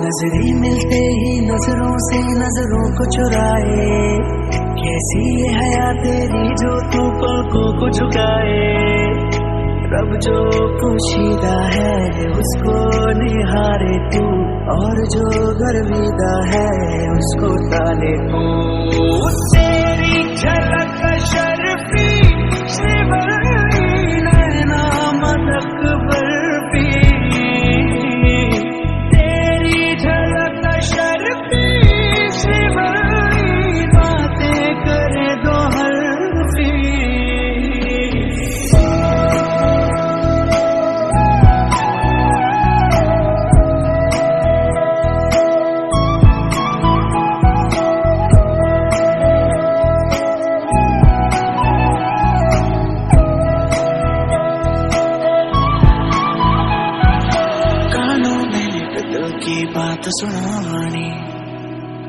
नजरें मिलते ही नजरों से नजरों को चुराए, कैसी ये हया तेरी जो तू पलकों को झुकाए। रब जो पोशीदा है उसको निहारे तू, और जो गर्विदा है उसको ताले तू। तेरी झलक शर्फी श्रीवल्ली नैना मदक बर्फी, तेरी झलक शर्फी श्रीवल्ली बातें करे दो हल्फी। बात सुनानी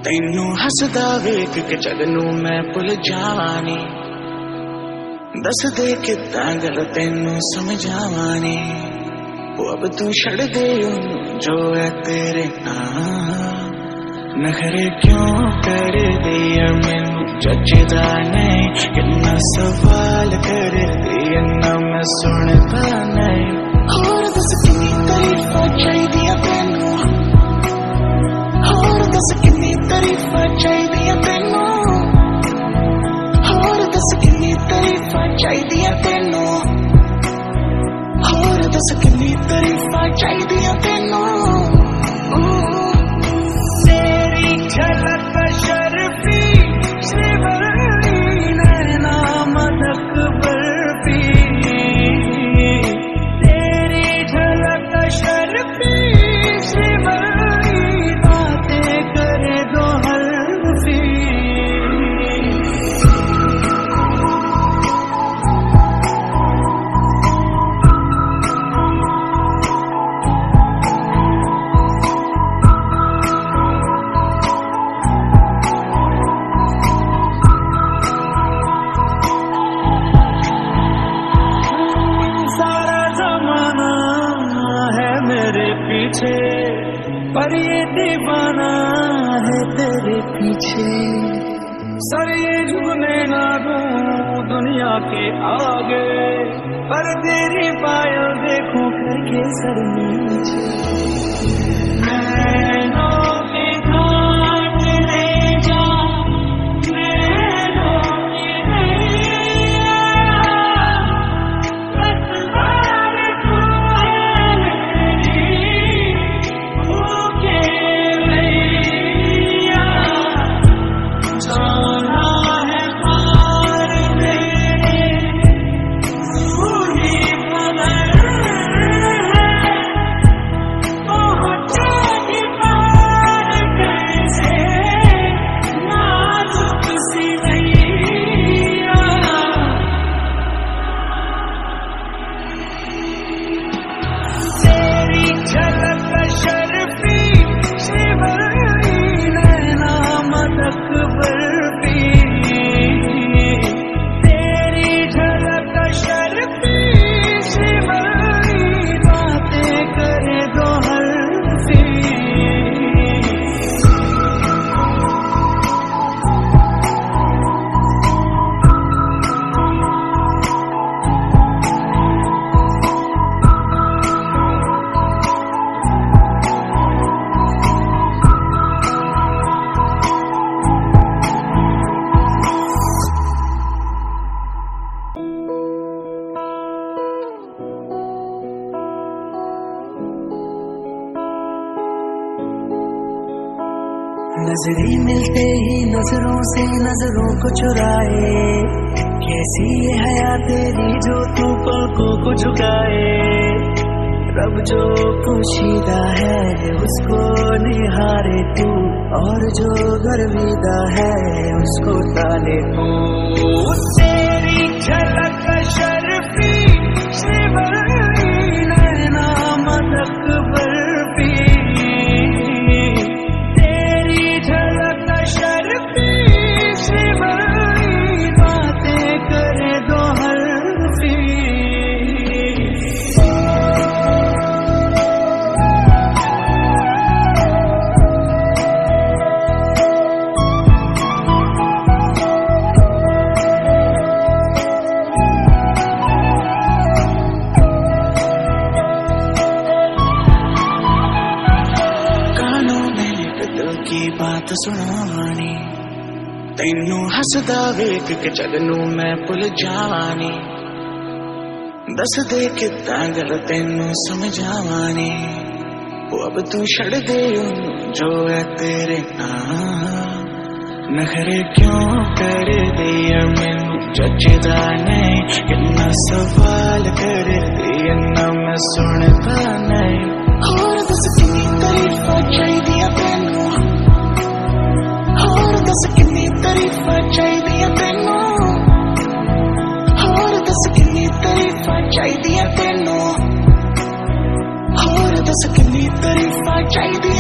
तैनू हसदा वेख के जगनू मैं भुल जानी, दस दे कितना गल तैनू समझावानी। वो अब तू छड़ दे जो है तेरे नाम, नखरे क्यों कर दिया मैनू जचदा नहीं, कितना सवाल कर दिया ना मैं सुनता नहीं। और दस कितनी तारीफां चाहिदियां तैनू, दस कितनी तारीफां चाहिदियां तैनू, और दस कितनी तारीफां चाहिदियां तैनू, और दस कितनी तारीफां चाहिदियां तैनू। तेरी झलक शर्फी श्रीवल्ली नैना मदक बर्फी, तेरी झलक शर्फी श्रीवल्ली करे दो हल्फी। सारा जमाना है मेरे पीछे, पर ये दीवाना है तेरे पीछे। सर ये झुकने ना दूं दुनिया के आगे, पर तेरी पायल देखूं करके सर नीचे। नैनों के घाट ले जा, नैनों की नैया, पतवार तू है मेरी, भूखे मैया, जाना है पार मेरे, पूरी बदल है, पहुँचेगी पार कैसे, नाजुक सी नैया। तेरी झलक शर्फी श्रीवल्ली नैना मदक बर्फी, तेरी झलक शर्फी श्रीवल्ली बातें करे दो हल्फी। नजरें मिलते ही नजरों से नजरों को चुराए, कैसी ये हया तेरी जो तू पलकों को झुकाए। रब जो पोशीदा है उसको निहारे तू, और जो गर्विदा है उसको ताले तू। तेरी झलक शर्फी श्रीवल्ली नैना मदक बर्फी, तेरी झलक शर्फी श्रीवल्ली बातें करे दो हल्फी। ਸੁਣਾਣੀ ਤੈਨੂੰ ਹੱਸਦਾ ਵੇਖ ਕੇ ਜਗ ਨੂੰ ਮੈਂ ਭੁੱਲ ਜਾਵਾਂ ਨੀ ਦੱਸ ਦੇ ਕਿੱਦਾਂ ਗੱਲ ਤੈਨੂੰ ਸਮਝਾਵਾਂ ਉਹ ਅਬ ਤੂੰ ਛੱਡ ਦੇ ਉਹਨੂੰ ਜੋ ਹੈ ਤੇਰੇ ਨਾਲ ਨਖਰੇ ਕਿਉਂ ਕਰਦੀ ਐ ਮੈਨੂੰ ਜੱਜਦਾ ਨਹੀਂ ਕਿੰਨਾ ਸਵਾਲ ਕਰਦੀ ਐ ਨਾ ਮੈਂ ਸੁਣਦਾ ਨਹੀਂ ਹੋਰ ਦੱਸ ਕਿੰਨੀ ਤਾਰੀਫਾਂ ਚਾਹੀਦੀਆਂ ਤੈਨੂੰ ਹੋਰ ਦੱਸ ਕਿੰਨੀ ਤਾਰੀਫਾਂ ਚਾਹੀਦੀਆਂ ਤੈਨੂੰ ਹੋਰ ਦੱਸ ਕਿੰਨੀ ਤਾਰੀਫਾਂ ਚਾਹੀਦੀਆਂ ਤੈਨੂੰ ਹੋਰ ਦੱਸ ਕਿੰਨੀ ਤਾਰੀਫਾਂ ਚਾਹੀਦੀਆਂ